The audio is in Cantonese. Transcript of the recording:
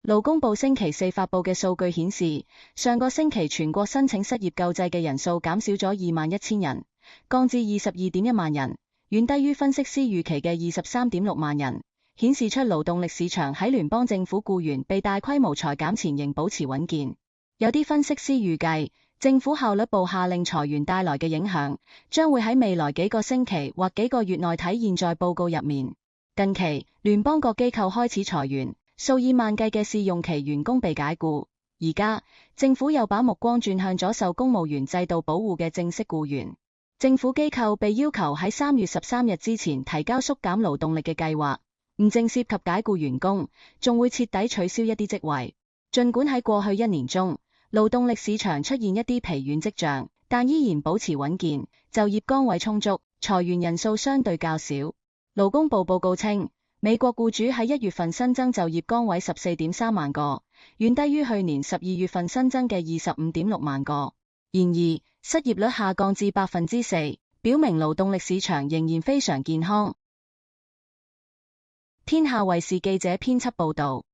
勞工部星期四發布嘅數據顯示，上個星期全國申請失業救濟嘅人數減少咗21000人，降至22.1萬人，遠低於分析師預期嘅23.6萬人，顯示出勞動力市場喺聯邦政府僱員被大規模裁減前仍保持穩健。有啲分析師預計，政府效率部下令裁員帶來嘅影響，將會喺未來幾個星期或幾個月內體現在報告入面。近期，聯邦各機構開始裁員，數以萬計嘅試用期員工被解僱。而家，政府又把目光轉向咗受公務員制度保護嘅正式僱員。政府機構被要求喺3月13日之前提交縮減勞動力嘅計劃，唔淨涉及解僱員工，仲會徹底取消一啲職位。儘管喺過去1年中，勞動力市場出現一啲疲軟跡象，但依然保持穩健，就業崗位充足，裁員人數相對較少。勞工部報告稱，美國僱主喺1月份新增就業崗位 14.3 萬個，遠低於去年12月份新增嘅 25.6 萬個。然而，失業率下降至 4%， 表明勞動力市場仍然非常健康。天下衛視記者編輯報道。